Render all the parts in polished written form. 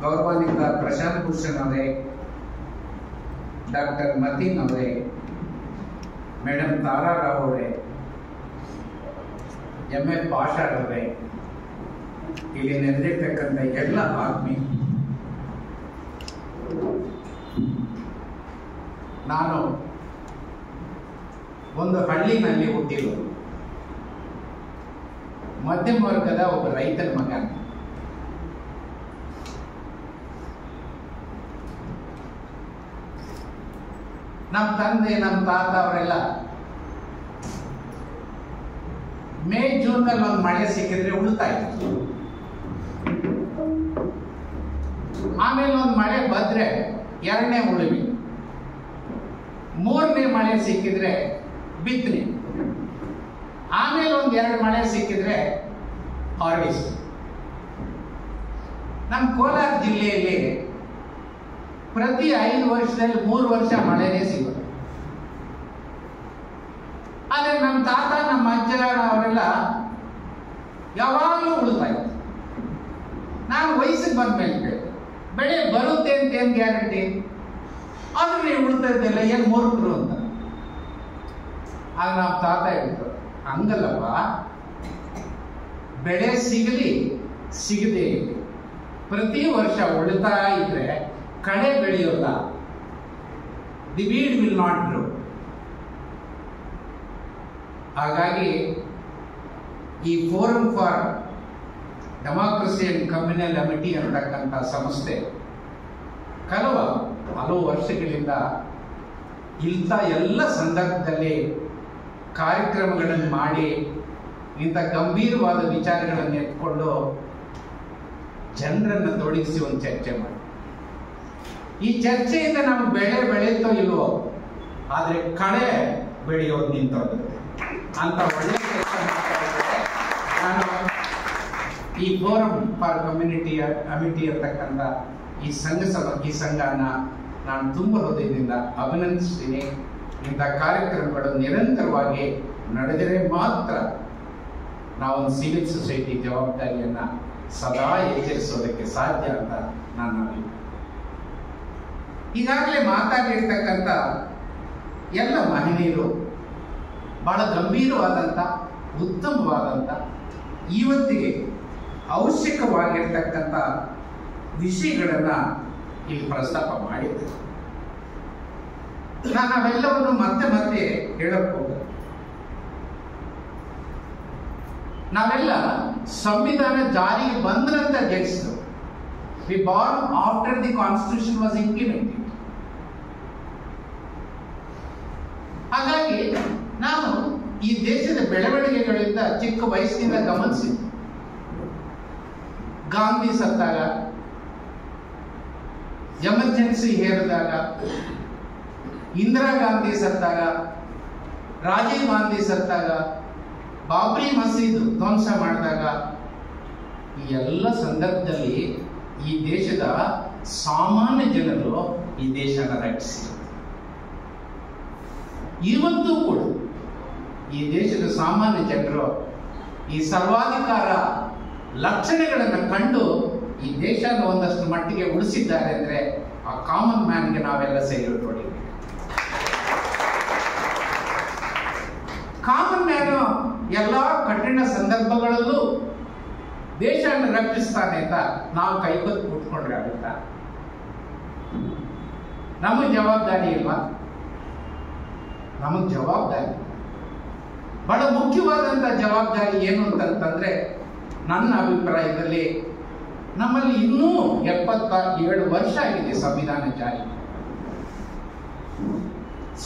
ಗೌರವಾನ್ವಿತ ಪ್ರಶಾಂತ್ ಭೂಷಣ್ ಅವರೇ, ಡಾಕ್ಟರ್ ಮತೀನ್ ಅವರೇ, ಮೇಡಮ್ ತಾರಾ ರಾವ್ ಅವರೇ, ಎಫ್ ಪಾಷಾ ಅವರೇ, ಇಲ್ಲಿ ನೆರೆದಿರ್ತಕ್ಕಂಥ ಎಲ್ಲ ಆತ್ಮೀಯ, ನಾನು ಒಂದು ಹಳ್ಳಿನಲ್ಲಿ ಹುಟ್ಟಿರೋದು, ಮಧ್ಯಮ ವರ್ಗದ ಒಬ್ಬ ರೈತನ ಮಗ. ನಮ್ಮ ತಂದೆ ನಮ್ಮ ತಾತ ಅವರೆಲ್ಲ ಮೇ ಜೂನ್ ನಲ್ಲಿ ಒಂದು ಮಳೆ ಸಿಕ್ಕಿದ್ರೆ ಉಳಿತಾಯ, ಆಮೇಲೆ ಒಂದು ಮಳೆ ಬಂದ್ರೆ ಎರಡನೇ ಉಳುಮೆ, ಮೂರನೇ ಮಳೆ ಸಿಕ್ಕಿದ್ರೆ ಬಿತ್ತನೆ, ಆಮೇಲೆ ಒಂದ್ ಎರಡು ಮಳೆ ಸಿಕ್ಕಿದ್ರೆ ಹಾರ್ವೆಸ್ಟ್. ನಮ್ಮ ಕೋಲಾರ ಜಿಲ್ಲೆಯಲ್ಲಿ ಪ್ರತಿ 5 ವರ್ಷದಲ್ಲಿ 3 ವರ್ಷ ಮಳೆನೇ ಸಿಗುತ್ತೆ. ಆದ್ರೆ ನಮ್ಮ ತಾತ ನಮ್ಮ ಅಜ್ಜ ಅವರೆಲ್ಲ ಯಾವಾಗಲೂ ಉಳಿತಾಯ. ನಾನು ವಯಸ್ಸಿಗೆ ಬಂದ್ಮೇಲೆ ಬೆಳೆ ಬರುತ್ತೆ ಅಂತ ಏನ್ ಗ್ಯಾರಂಟಿ? ಆದ್ರೂ ನೀವು ಉಳಿತದ್ದೆಲ್ಲ ಏನ್ ಮೂರ್ಖರು ಅಂತ. ಆಗ ನಮ್ಮ ತಾತ ಹೇಳ್ತಾರೆ, ಹಂಗಲ್ಲಪ್ಪ, ಬೆಳೆ ಸಿಗಲಿ ಸಿಗದೆ ಪ್ರತಿ ವರ್ಷ ಉಳಿತಾ ಇದ್ರೆ ಕಳೆ ಬೆಳೆಯೋಲ್ಲ, the weed will not grow. ಹಾಗಾಗಿ ಈ forum for democracy and communal amity ಅನ್ನತಕ್ಕಂಥ ಸಂಸ್ಥೆ ಹಲವು ವರ್ಷಗಳಿಂದ ಇಂಥ ಎಲ್ಲ ಸಂದರ್ಭದಲ್ಲಿ ಕಾರ್ಯಕ್ರಮಗಳನ್ನು ಮಾಡಿ ಇಂಥ ಗಂಭೀರವಾದ ವಿಚಾರಗಳನ್ನು ಎತ್ಕೊಂಡು ಜನರನ್ನು ತೊಡಗಿಸಿ ಒಂದು ಚರ್ಚೆ ಮಾಡಿ, ಈ ಚರ್ಚೆಯಿಂದ ನಮ್ಗೆ ಬೆಳೆ ಬೆಳೆಯುತ್ತೋ ಇಲ್ವೋ, ಆದ್ರೆ ಕಳೆ ಬೆಳೆಯೋದು ನಿಂತೋಗುತ್ತೆ ಅಂತ ಒಳ್ಳೆ ಕೆಲಸ ಮಾಡ್ತಾ ಇದ್ದಾರೆ. ನಾನು ಈ ಫೋರಂ ಫಾರ್ ಕಮ್ಯುನಿಟಿ ಅಮಿಟಿ ಇರ್ತಕ್ಕಂಥ ಈ ಸಂಘನ ನಾನು ತುಂಬ ಹೃದಯದಿಂದ ಅಭಿನಂದಿಸ್ತೀನಿ. ಇಂಥ ಕಾರ್ಯಕ್ರಮಗಳು ನಿರಂತರವಾಗಿ ನಡೆದರೆ ಮಾತ್ರ ನಾವೊಂದು ಸಿವಿಲ್ ಸೊಸೈಟಿ ಜವಾಬ್ದಾರಿಯನ್ನ ಸದಾ ಎಚ್ಚರಿಸೋದಕ್ಕೆ ಸಾಧ್ಯ ಅಂತ ನನ್ನ ಅಭಿಪ್ರಾಯ. ಈಗಾಗಲೇ ಮಾತಾಡಿರ್ತಕ್ಕಂಥ ಎಲ್ಲ ಮಹನೀಯರು ಬಹಳ ಗಂಭೀರವಾದಂಥ ಉತ್ತಮವಾದಂಥ ಇವತ್ತಿಗೆ ಅವಶ್ಯಕವಾಗಿರ್ತಕ್ಕಂಥ ವಿಷಯಗಳನ್ನ ಇಲ್ಲಿ ಪ್ರಸ್ತಾಪ ಮಾಡಿದ್ದಾರೆ. ನಾನು ಅವೆಲ್ಲವನ್ನು ಮತ್ತೆ ಮತ್ತೆ ಹೇಳಕ್ ಹೋಗ, ನಾವೆಲ್ಲ ಸಂವಿಧಾನ ಜಾರಿಗೆ ಬಂದ್ರಂತ ಜನಿಸಿದ್ರು. We born after the constitution was implemented. ಹಾಗಾಗಿ ನಾನು ಈ ದೇಶದ ಬೆಳವಣಿಗೆಗಳಿಂದ ಚಿಕ್ಕ ವಯಸ್ಸಿನಿಂದ ಗಮನಿಸಿದ್ದೆ. ಗಾಂಧಿ ಸತ್ತಾಗ, ಎಮರ್ಜೆನ್ಸಿ ಹೇರಿದಾಗ, ಇಂದಿರಾ ಗಾಂಧಿ ಸತ್ತಾಗ, ರಾಜೀವ್ ಗಾಂಧಿ ಸತ್ತಾಗ, ಬಾಬ್ರಿ ಮಸೀದ್ ಧ್ವಂಸ ಮಾಡಿದಾಗ, ಈ ಎಲ್ಲ ಸಂದರ್ಭದಲ್ಲಿ ಈ ದೇಶದ ಸಾಮಾನ್ಯ ಜನರು ಈ ದೇಶನ ರಕ್ಷಿಸಿದರು. ಇವತ್ತು ಕೂಡ ಈ ದೇಶದ ಸಾಮಾನ್ಯ ಜನರು ಈ ಸರ್ವಾಧಿಕಾರ ಲಕ್ಷಣಗಳನ್ನು ಕಂಡು ಈ ದೇಶನ ಒಂದಷ್ಟು ಮಟ್ಟಿಗೆ ಉಳಿಸಿದ್ದಾರೆ ಅಂದ್ರೆ ಆ ಕಾಮನ್ ಮ್ಯಾನ್ಗೆ ನಾವೆಲ್ಲ ಸೆಲ್ಯೂಟ್ ಹೊಡಿಬೇಕು. ಕಾಮನ್ ಮ್ಯಾನ್ ಎಲ್ಲಾ ಕಠಿಣ ಸಂದರ್ಭಗಳಲ್ಲೂ ದೇಶವನ್ನು ರಕ್ಷಿಸ್ತಾನೆ ಅಂತ ನಾವು ಕೈಕೊತ್ತು ಕೂತ್ಕೊಂಡ್ರೆ ಆಗುತ್ತಾ? ನಮಗೆ ಜವಾಬ್ದಾರಿ ಇಲ್ವಾ? ನಮಗ್ ಜವಾಬ್ದಾರಿ, ಬಹಳ ಮುಖ್ಯವಾದಂತ ಜವಾಬ್ದಾರಿ ಏನು ಅಂತಂದ್ರೆ, ನನ್ನ ಅಭಿಪ್ರಾಯದಲ್ಲಿ ನಮ್ಮಲ್ಲಿ ಇನ್ನೂ 77 ವರ್ಷ ಆಗಿದೆ ಸಂವಿಧಾನ ಜಾರಿ.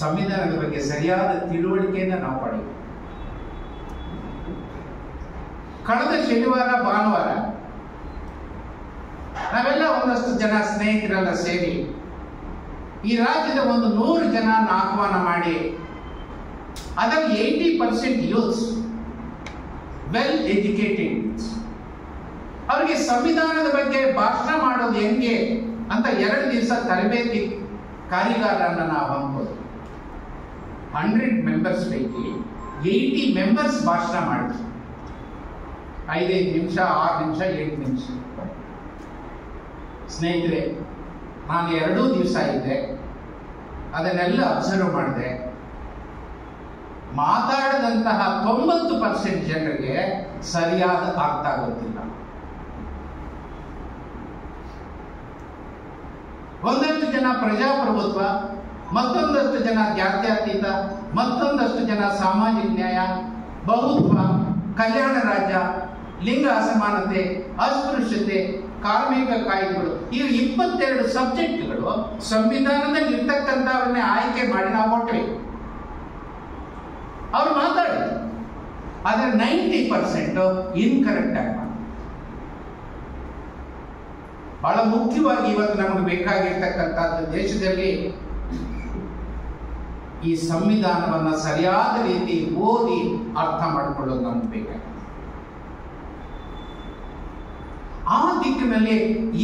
ಸಂವಿಧಾನದ ಬಗ್ಗೆ ಸರಿಯಾದ ತಿಳುವಳಿಕೆಯನ್ನು ನಾವು ಪಡೆಯಬೇಕು. ಕಳೆದ ಶನಿವಾರ ಭಾನುವಾರ ನಾವೆಲ್ಲ ಒಂದಷ್ಟು ಜನ ಸ್ನೇಹಿತರೆಲ್ಲ ಸೇರಿ ಈ ರಾಜ್ಯದ ಒಂದು 100 ಜನ ಆಹ್ವಾನ ಮಾಡಿ, ಅದರಲ್ಲಿ 80% ಯೂತ್ಸ್, ವೆಲ್ ಎಜುಕೇಟೆಡ್ ಯೂತ್ಸ್, ಅವರಿಗೆ ಸಂವಿಧಾನದ ಬಗ್ಗೆ ಭಾಷಣ ಮಾಡೋದು ಹೆಂಗೆ ಅಂತ 2 ದಿವಸ ತರಬೇತಿ ಕಾರ್ಯಾಗಾರನ್ನ ನಾವು ಹಮ್ಮಿಕೊಳ್ಳೋದು. 100 ಮೆಂಬರ್ಸ್ ಪೈಕಿ 80 ಮೆಂಬರ್ಸ್ ಭಾಷಣ ಮಾಡಿದ್ರು. 5 ನಿಮಿಷ, 6 ನಿಮಿಷ, 8 ನಿಮಿಷ. ಸ್ನೇಹಿತರೆ, ನಾನು 2 ದಿವಸ ಇದ್ದೆ, ಅದನ್ನೆಲ್ಲ ಅಬ್ಸರ್ವ್ ಮಾಡಿದೆ. ಮಾತಾಡದಂತಹ 90% ಜನರಿಗೆ ಸರಿಯಾದ ಅರ್ಥ ಗೊತ್ತಿಲ್ಲ. ಒಂದಷ್ಟು ಜನ ಪ್ರಜಾಪ್ರಭುತ್ವ, ಮತ್ತೊಂದಷ್ಟು ಜನ ಜಾತ್ಯತೀತ, ಮತ್ತೊಂದಷ್ಟು ಜನ ಸಾಮಾಜಿಕ ನ್ಯಾಯ, ಬಹುತ್ವ, ಕಲ್ಯಾಣ ರಾಜ್ಯ, ಲಿಂಗ ಅಸಮಾನತೆ, ಅಸ್ಪೃಶ್ಯತೆ, ಕಾರ್ಮಿಕ ಕಾಯ್ದೆಗಳು, ಈ 22 ಸಬ್ಜೆಕ್ಟ್ಗಳು ಸಂವಿಧಾನದಲ್ಲಿ ಇರ್ತಕ್ಕಂಥವನ್ನೇ ಆಯ್ಕೆ ಮಾಡಿ ನಾವು ಕೊಟ್ಟವಿ. ಅವ್ರು ಮಾತಾಡಿದ್ರು, ಆದರೆ 90% ಇನ್ಕರೆಕ್ಟ್ ಆಗಿ. ಬಹಳ ಮುಖ್ಯವಾಗಿ ಇವತ್ತು ನಮಗೆ ಬೇಕಾಗಿರ್ತಕ್ಕಂಥದ್ದು, ದೇಶದಲ್ಲಿ ಈ ಸಂವಿಧಾನವನ್ನ ಸರಿಯಾದ ರೀತಿ ಓದಿ ಅರ್ಥ ಮಾಡಿಕೊಳ್ಳೋದು ನಮ್ಗೆ ಬೇಕಾಗಿದೆ. ಆ ದಿಕ್ಕಿನಲ್ಲಿ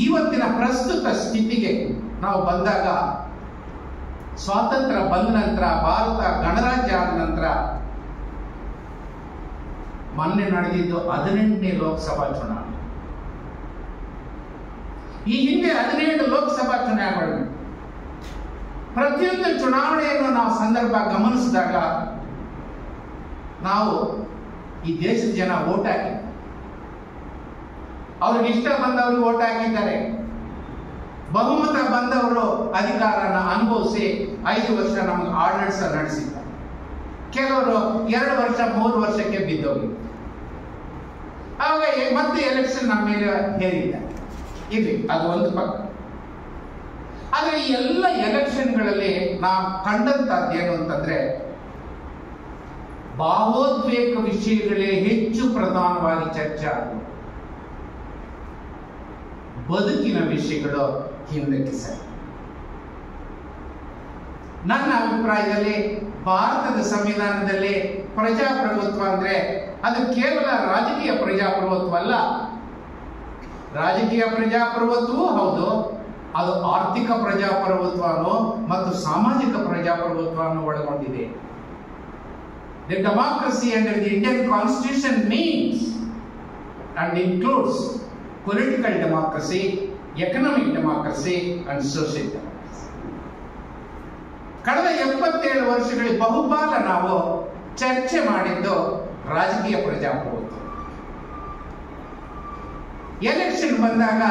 ಇವತ್ತಿನ ಪ್ರಸ್ತುತ ಸ್ಥಿತಿಗೆ ನಾವು ಬಂದಾಗ, ಸ್ವಾತಂತ್ರ್ಯ ಬಂದ ನಂತರ, ಭಾರತ ಗಣರಾಜ್ಯ ಆದ ನಂತರ ಮೊನ್ನೆ ನಡೆದಿದ್ದು 18ನೇ ಲೋಕಸಭಾ ಚುನಾವಣೆ. ಈ ಹಿಂದೆ 17 ಲೋಕಸಭಾ ಚುನಾವಣೆಗಳು. ಪ್ರತಿಯೊಂದು ಚುನಾವಣೆಯನ್ನು ನಾವು ಸಂದರ್ಭ ಗಮನಿಸಿದಾಗ ನಾವು ಈ ದೇಶದ ಜನ ವೋಟ್ ಹಾಕಿ, ಅವ್ರಿಗೆ ಇಷ್ಟ ಬಂದವರು ವೋಟ್ ಹಾಕಿದ್ದಾರೆ. ಬಹುಮತ ಬಂದವರು ಅಧಿಕಾರನ ಅನುಭವಿಸಿ 5 ವರ್ಷ ನಮಗೆ ಆಡಳಿತ ನಡೆಸಿದ್ದಾರೆ. ಕೆಲವರು 2 ವರ್ಷ 3 ವರ್ಷಕ್ಕೆ ಬಿದ್ದೋಗಿ ಆವಾಗ ಮತ್ತೆ ಎಲೆಕ್ಷನ್ ನಮ್ಮ ಮೇಲೆ ಹೇರಿದ್ದಾರೆ. ಇಲ್ಲಿ ಅದು ಒಂದು ಪಕ್ಕ. ಆದರೆ ಈ ಎಲ್ಲ ಎಲೆಕ್ಷನ್ಗಳಲ್ಲಿ ನಾವು ಕಂಡಂತದ್ದು ಏನು ಅಂತಂದ್ರೆ, ಭಾವೋದ್ವೇಗ ವಿಷಯಗಳೇ ಹೆಚ್ಚು ಪ್ರಧಾನವಾಗಿ ಚರ್ಚೆ ಆಗುವುದು, ಬದುಕಿನ ವಿಷಯಗಳು ಹಿಂದಕ್ಕೆ ಸರಿ. ನನ್ನ ಅಭಿಪ್ರಾಯದಲ್ಲಿ ಭಾರತದ ಸಂವಿಧಾನದಲ್ಲಿ ಪ್ರಜಾಪ್ರಭುತ್ವ ಅಂದ್ರೆ ಅದು ಕೇವಲ ರಾಜಕೀಯ ಪ್ರಜಾಪ್ರಭುತ್ವ ಅಲ್ಲ. ರಾಜಕೀಯ ಪ್ರಜಾಪ್ರಭುತ್ವವೂ ಹೌದು, ಅದು ಆರ್ಥಿಕ ಪ್ರಜಾಪ್ರಭುತ್ವನೂ ಮತ್ತು ಸಾಮಾಜಿಕ ಪ್ರಜಾಪ್ರಭುತ್ವವನ್ನು ಒಳಗೊಂಡಿದೆ. The democracy under the Indian Constitution means and includes political democracy, economic democracy and social democracy. ಕಳೆದ 77 ವರ್ಷಗಳಲ್ಲಿ ಬಹುಪಾಲ ನಾವು ಚರ್ಚೆ ಮಾಡಿದ್ದು ರಾಜಕೀಯ ಪ್ರಜಾಪ್ರಭುತ್ವ. ಎಲೆಕ್ಷನ್ ಬಂದಾಗ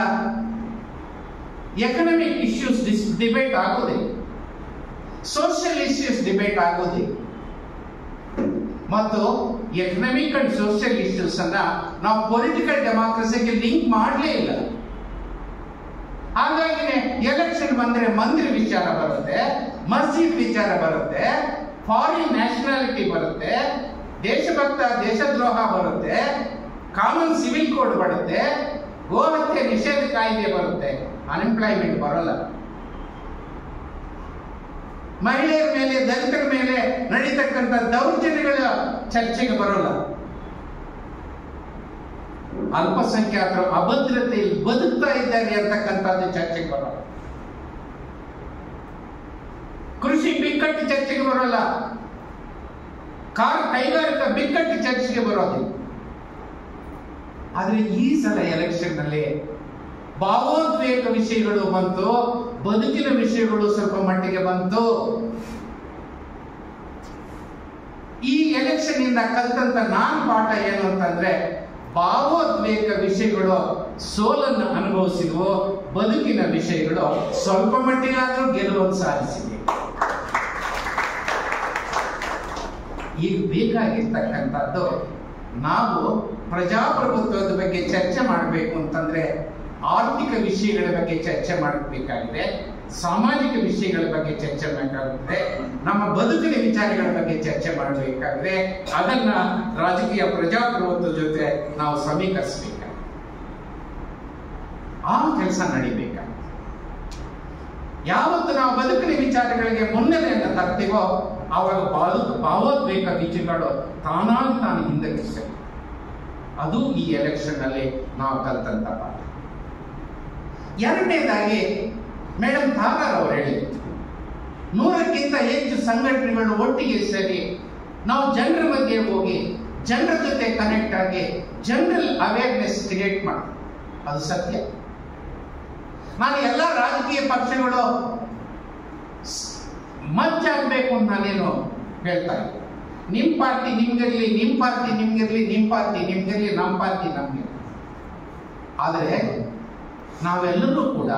ಎಕನಾಮಿಕ್ ಇಶ್ಯೂಸ್ ಡಿಬೇಟ್ ಆಗೋದಿಲ್ಲ, ಸೋಷಿಯಲ್ ಇಶ್ಯೂಸ್ ಡಿಬೇಟ್ ಆಗೋದಿಲ್ಲ. ಮತ್ತು ಎಕನಾಮಿಕ್ ಅಂಡ್ ಸೋಷಿಯಲ್ ಇಶ್ಯೂಸ್ ಅನ್ನ ನಾವು ಪೊಲಿಟಿಕಲ್ ಡೆಮಾಕ್ರಸಿಗೆ ಲಿಂಕ್ ಮಾಡಲೇ ಇಲ್ಲ. ಹಾಗಾಗಿ ಎಲೆಕ್ಷನ್ ಬಂದ್ರೆ ಮಂದಿರ ವಿಚಾರ ಬರುತ್ತೆ, ಮಸ್ಜಿದ್ ವಿಚಾರ ಬರುತ್ತೆ, ಫಾರಿನ್ ನ್ಯಾಷನಾಲಿಟಿ ಬರುತ್ತೆ, ದೇಶಭಕ್ತ ದೇಶದ್ರೋಹ ಬರುತ್ತೆ, ಕಾಮನ್ ಸಿವಿಲ್ ಕೋಡ್ ಬರುತ್ತೆ, ಗೋಹತ್ಯೆ ನಿಷೇಧ ಕಾಯ್ದೆ ಬರುತ್ತೆ, ಅನ್ಎಂಪ್ಲಾಯ್ಮೆಂಟ್ ಬರೋಲ್ಲ. ಮಹಿಳೆಯರ ಮೇಲೆ, ದಲಿತರ ಮೇಲೆ ನಡೀತಕ್ಕಂಥ ದೌರ್ಜನ್ಯಗಳ ಚರ್ಚೆಗೆ ಬರೋಲ್ಲ. ಅಲ್ಪಸಂಖ್ಯಾತರು ಅಭದ್ರತೆಯಲ್ಲಿ ಬದುಕ್ತಾ ಇದ್ದಾರೆ ಅಂತಕ್ಕಂಥದ್ದು ಚರ್ಚೆಗೆ ಬರೋಲ್ಲ. ಕೃಷಿ ಬಿಕ್ಕಟ್ಟು ಚರ್ಚೆಗೆ ಬರೋಲ್ಲ. ಕೈಗಾರಿಕಾ ಬಿಕ್ಕಟ್ಟು ಚರ್ಚೆಗೆ ಬರೋದಿಲ್ಲ. ಆದ್ರೆ ಈ ಸಲ ಎಲೆಕ್ಷನ್ ನಲ್ಲಿ ಭಾವೋದ್ವೇಗ ವಿಷಯಗಳು ಬಂತು, ಬದುಕಿನ ವಿಷಯಗಳು ಸ್ವಲ್ಪ ಮಟ್ಟಿಗೆ ಬಂತು. ಈ ಎಲೆಕ್ಷನ್ ಇಂದ ಕಲ್ತಂತ ನಾನು ಪಾಠ ಏನು ಅಂತಂದ್ರೆ, ಭಾವೋದ್ವೇಗ ವಿಷಯಗಳು ಸೋಲನ್ನು ಅನುಭವಿಸಿದ್ವು, ಬದುಕಿನ ವಿಷಯಗಳು ಸ್ವಲ್ಪ ಮಟ್ಟಿಗಾದ್ರೂ ಗೆಲುವನ್ನು ಸಾಧಿಸಿವೆ. ಈಗ ಬೇಕಾಗಿರ್ತಕ್ಕಂಥದ್ದು, ನಾವು ಪ್ರಜಾಪ್ರಭುತ್ವದ ಬಗ್ಗೆ ಚರ್ಚೆ ಮಾಡಬೇಕು ಅಂತಂದ್ರೆ ಆರ್ಥಿಕ ವಿಷಯಗಳ ಬಗ್ಗೆ ಚರ್ಚೆ ಮಾಡಬೇಕಾಗಿದೆ, ಸಾಮಾಜಿಕ ವಿಷಯಗಳ ಬಗ್ಗೆ ಚರ್ಚೆ ಮಾಡಬೇಕಾಗಿದೆ, ನಮ್ಮ ಬದುಕಿನ ವಿಚಾರಗಳ ಬಗ್ಗೆ ಚರ್ಚೆ ಮಾಡಬೇಕಾಗಿದೆ. ಅದನ್ನ ರಾಜಕೀಯ ಪ್ರಜಾಪ್ರಭುತ್ವದ ಜೊತೆ ನಾವು ಸಮೀಕರಿಸಬೇಕಾಗಿದೆ. ಆ ಕೆಲಸ ನಡಿಬೇಕಾಗಿದೆ. ಯಾವತ್ತು ನಾವು ಬದುಕಿನ ವಿಚಾರಗಳಿಗೆ ಮುನ್ನೆಲೆಯನ್ನು ತರ್ತೀವೋ ಆವಾಗ ಭಾವೋದ್ವೇಗ ವಿಷಯಗಳು ತಾನಾಗಿ ತಾನು ಹಿಂದಕ್ಕೆ ಸರಿ. ಅದು ಈ ಎಲೆಕ್ಷನ್ ನಲ್ಲಿ ನಾವು ಕಲ್ತಂತ ಪಾಠ. ಎರಡನೇದಾಗಿ ಮೇಡಮ್ ಥಾಗರ್ ಅವರು ಹೇಳಿದ್ರು, 100ಕ್ಕಿಂತ ಹೆಚ್ಚು ಸಂಘಟನೆಗಳು ಒಟ್ಟಿಗೆ ಸೇರಿ ನಾವು ಜನರ ಮಧ್ಯೆ ಹೋಗಿ ಜನರ ಜೊತೆ ಕನೆಕ್ಟ್ ಆಗಿ ಜನರಲ್ ಅವೇರ್ನೆಸ್ ಕ್ರಿಯೇಟ್ ಮಾಡಿ. ಅದು ಸತ್ಯ. ನಾನು ಎಲ್ಲ ರಾಜಕೀಯ ಪಕ್ಷಗಳು ಮಜ್ಜಾಗಬೇಕು ಅಂತ ನಾನೇನು ಹೇಳ್ತಾ ಇಲ್ಲ. ನಿಮ್ಮ ಪಾರ್ಟಿ ನಿಮ್ಗಿರ್ಲಿ, ನಿಮ್ಮ ಪಾರ್ಟಿ ನಿಮ್ಗಿರ್ಲಿ, ನಿಮ್ಮ ಪಾರ್ಟಿ ನಿಮ್ಗಿರ್ಲಿ, ನಮ್ಮ ಪಾರ್ಟಿ ನಮ್ಗಿರ್ಲಿ. ಆದರೆ ನಾವೆಲ್ಲರೂ ಕೂಡ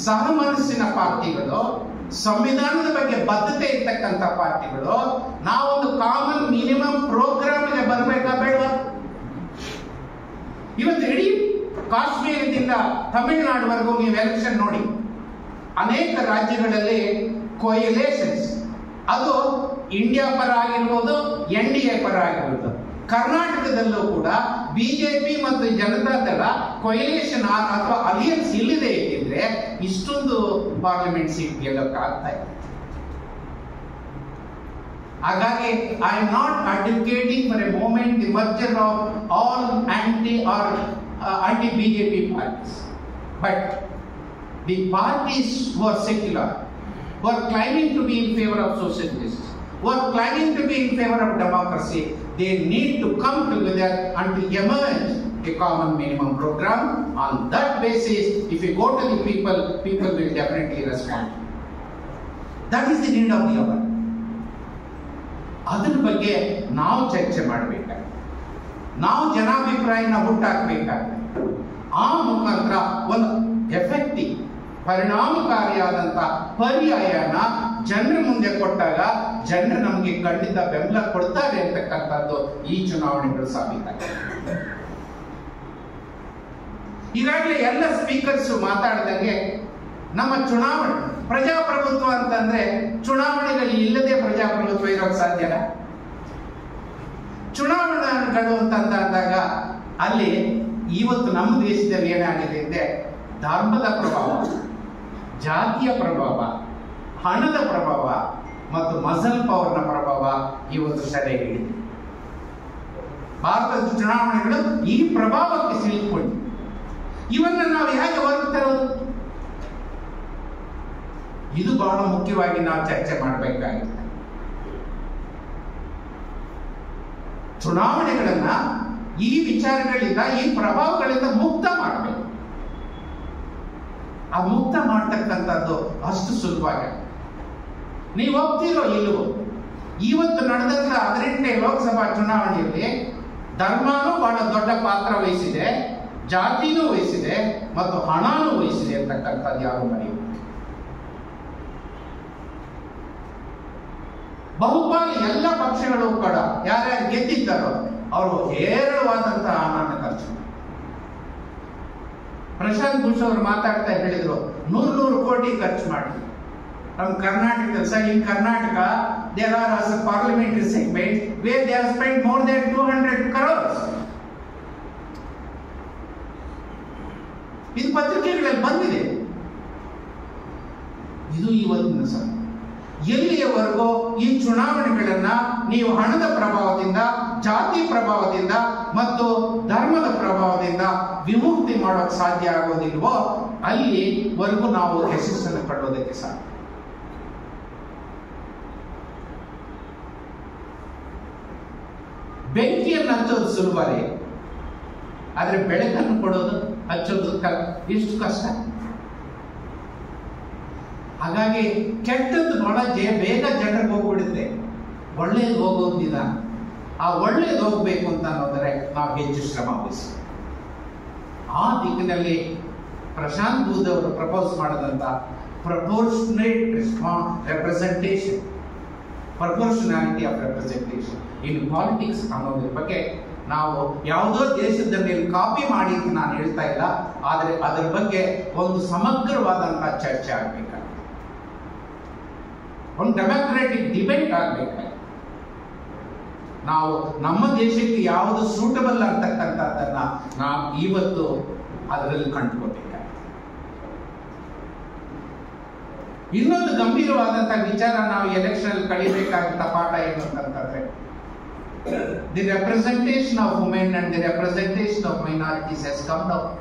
ಸಹ ಮನಸ್ಸಿನ ಪಾರ್ಟಿಗಳು, ಸಂವಿಧಾನದ ಬಗ್ಗೆ ಬದ್ಧತೆ ಇರ್ತಕ್ಕಂಥ ಪಾರ್ಟಿಗಳು, ನಾವೊಂದು ಕಾಮನ್ ಮಿನಿಮಮ್ ಪ್ರೋಗ್ರಾಮ್ಗೆ ಬರಬೇಕಾ ಬೇಡವಾ? ಇವತ್ತು ಇಡೀ ಕಾಶ್ಮೀರದಿಂದ ತಮಿಳುನಾಡುವರೆಗೂ ನೀವು ಎಲೆಕ್ಷನ್ ನೋಡಿ, ಅನೇಕ ರಾಜ್ಯಗಳಲ್ಲಿ ಕೊಯಲೇಷನ್ಸ್, ಅದು ಇಂಡಿಯಾ ಪರ ಆಗಿರ್ಬೋದು, NDA ಪರ ಆಗಿರ್ಬೋದು. ಕರ್ನಾಟಕದಲ್ಲೂ ಕೂಡ ಬಿಜೆಪಿ ಮತ್ತು ಜನತಾ ದಳ ಕೊಯಲೇಷನ್ ಅಥವಾ ಅಲಿಯನ್ಸ್ ಇಲ್ಲದೆ ಇದ್ದಿದ್ರೆ ಇಷ್ಟೊಂದು ಪಾರ್ಲಿಮೆಂಟ್ ಸೀಟ್ ಗೆಲ್ಲಕ್ಕಾಗ್ತಾ ಇದೆ. ಹಾಗಾಗಿ I am not advocating for a movement the merger of all anti BJP parties, but the parties who are secular, who are claiming to be in favor of social justice, who are claiming to be in favor of democracy, they need to come together and to emerge a common minimum program. On that basis, if you go to the people will definitely respond. That is the need of the hour. ಅದರ ಬಗ್ಗೆ ನಾವು ಚರ್ಚೆ ಮಾಡಬೇಕಾಗಿದೆ. ನಾವು ಜನಾಭಿಪ್ರಾಯನ ಹುಟ್ಟಾಕಬೇಕಾಗಿದೆ. ಆ ಮುಖಾಂತರ ಒಂದು effective, ಪರಿಣಾಮಕಾರಿಯಾದಂತ ಪರ್ಯಾಯನ ಜನರ ಮುಂದೆ ಕೊಟ್ಟಾಗ ಜನರು ನಮಗೆ ಖಂಡಿತ ಬೆಂಬಲ ಕೊಡ್ತಾರೆ ಅಂತಕ್ಕಂಥದ್ದು ಈ ಚುನಾವಣೆಗಳು ಸಾಬೀತಾಗಿದೆ. ಈಗಾಗಲೇ ಎಲ್ಲ ಸ್ಪೀಕರ್ಸ್ ಮಾತಾಡಿದಂಗೆ ನಮ್ಮ ಚುನಾವಣೆ ಪ್ರಜಾಪ್ರಭುತ್ವ ಅಂತಂದ್ರೆ ಚುನಾವಣೆಗಳು ಇಲ್ಲದೆ ಪ್ರಜಾಪ್ರಭುತ್ವ ಇರೋಕೆ ಸಾಧ್ಯನಾ? ಚುನಾವಣೆಗಳು ಅಂತಂದಾಗ ಅಲ್ಲಿ ಇವತ್ತು ನಮ್ಮ ದೇಶದಲ್ಲಿ ಏನಾಗಿದೆ ಅಂದ್ರೆ ಧರ್ಮದ ಪ್ರಭಾವ, ಜಾತಿಯ ಪ್ರಭಾವ, ಹಣದ ಪ್ರಭಾವ ಮತ್ತು ಮಸಲ್ ಪವರ್ನ ಪ್ರಭಾವ ಇವತ್ತು ಸೆರೆ ಹಿಡಿದಿದೆ. ಭಾರತದ ಚುನಾವಣೆಗಳು ಈ ಪ್ರಭಾವಕ್ಕೆ ಸಿಲುಕೊಂಡು ಇವನ್ನ ನಾವು ಹೇಗೆ ಹೊರಗೆ ತರೋದು? ಇದು ಬಹಳ ಮುಖ್ಯವಾಗಿ ನಾವು ಚರ್ಚೆ ಮಾಡಬೇಕಾಗಿದೆ. ಚುನಾವಣೆಗಳನ್ನ ಈ ವಿಚಾರಗಳಿಂದ, ಈ ಪ್ರಭಾವಗಳಿಂದ ಮುಕ್ತ ಮಾಡಬೇಕು. ಆ ಮುಕ್ತ ಮಾಡ್ತಕ್ಕಂಥದ್ದು ಅಷ್ಟು ಸುಲಭವಾಗಿ ನೀವು ಹೋಗ್ತಿರೋ ಇಲ್ಲವೋ, ಇವತ್ತು ನಡೆದಂತ 18ನೇ ಲೋಕಸಭಾ ಚುನಾವಣೆಯಲ್ಲಿ ಧರ್ಮನೂ ಬಹಳ ದೊಡ್ಡ ಪಾತ್ರ ವಹಿಸಿದೆ, ಜಾತಿನೂ ವಹಿಸಿದೆ ಮತ್ತು ಹಣನೂ ವಹಿಸಿದೆ ಅಂತಕ್ಕಂಥದ್ದು ಯಾರು ಮರೆಯುವುದು. ಬಹುಪಾಲು ಎಲ್ಲ ಪಕ್ಷಗಳು ಕೂಡ ಯಾರ್ಯಾರು ಗೆದ್ದಿದ್ದಾರೋ ಅವರು ಹೇರಳವಾದಂತಹ ಹಣನ ಖರ್ಚು. ಪ್ರಶಾಂತ್ ಭೂಷಣ್ ಅವರು ಮಾತಾಡ್ತಾ ಹೇಳಿದ್ರು 100 ಕೋಟಿ ಖರ್ಚು ಮಾಡಿ. ನಮ್ಮ ಕರ್ನಾಟಕದಲ್ಲಿ sir, in Karnataka there are us parliamentary segment where they have spent more than 200 crores. ಇದು ಪತ್ರಿಕೆಗಳಲ್ಲಿ ಬಂದಿದೆ. ಇದು ಇವತ್ತಿನ ಸರ್. ಎಲ್ಲಿಯವರೆಗೂ ಈ ಚುನಾವಣೆಗಳನ್ನ ನೀವು ಹಣದ ಪ್ರಭಾವದಿಂದ, ಜಾತಿ ಪ್ರಭಾವದಿಂದ ಮತ್ತು ಧರ್ಮದ ಪ್ರಭಾವದಿಂದ ವಿಮುಕ್ತಿ ಮಾಡೋಕೆ ಸಾಧ್ಯ ಆಗೋದಿಲ್ವೋ ಅಲ್ಲಿವರೆಗೂ ನಾವು ಯಶಸ್ಸನ್ನು ಪಡೆಯೋದಕ್ಕೆ ಸಾಧ್ಯ. ಬೆಂಕಿಯನ್ನು ಹಚ್ಚೋದು ಸುಲಭವೇ, ಆದ್ರೆ ಬೆಳಕನ್ನು ಕೊಡೋದು, ಹಚ್ಚೋದು ಇಷ್ಟು ಕಷ್ಟ. ಹಾಗಾಗಿ ಕೆಟ್ಟದ್ದು ಬಹಳ ಬೇಗ ಜನರಿಗೆ ಹೋಗ್ಬಿಡುತ್ತೆ, ಒಳ್ಳೇದು ಹೋಗೋದು ನಿಧಾನ. ಆ ಒಳ್ಳೇದು ಹೋಗ್ಬೇಕು ಅಂತ ಅನ್ನೋದ್ರೆ ನಾವು ಹೆಚ್ಚು ಶ್ರಮ ವಹಿಸ್ತೀವಿ. ಆ ದಿಕ್ಕಿನಲ್ಲಿ ಪ್ರಶಾಂತ್ ಬೂದ್ ಅವರು ಪ್ರಪೋಸ್ ಮಾಡಿದಂತ proportionate representation, proportionality of representation in politics ಅನ್ನೋದ್ರ ಬಗ್ಗೆ ನಾವು ಯಾವುದೋ ದೇಶದ ಮೇಲೆ ಕಾಪಿ ಮಾಡಿ ಅಂತ ನಾನು ಹೇಳ್ತಾ ಇಲ್ಲ, ಆದರೆ ಅದರ ಬಗ್ಗೆ ಒಂದು ಸಮಗ್ರವಾದಂತಹ ಚರ್ಚೆ ಆಗ್ಬೇಕಾಗುತ್ತೆ, ಒಂದು ಡೆಮೋಕ್ರಾಟಿಕ್ ಡಿಬೇಟ್ ಆಗ್ಬೇಕಾಗುತ್ತೆ. ನಾವು ನಮ್ಮ ದೇಶಕ್ಕೆ ಯಾವುದು ಸೂಟಬಲ್ ಅಂತಕ್ಕಂಥದ್ದನ್ನ ನಾವು ಇವತ್ತು ಅದರಲ್ಲಿ ಕಂಡುಕೋಬೇಕಾಗುತ್ತೆ. ಇನ್ನೊಂದು ಗಂಭೀರವಾದಂತಹ ವಿಚಾರ ನಾವು ಎಲೆಕ್ಷನ್ ಕಳಿಬೇಕಾದಂತ ಪಾಠ ಏನು ಅಂತಂದ್ರೆ, the representation of women and the representation of minorities has come down.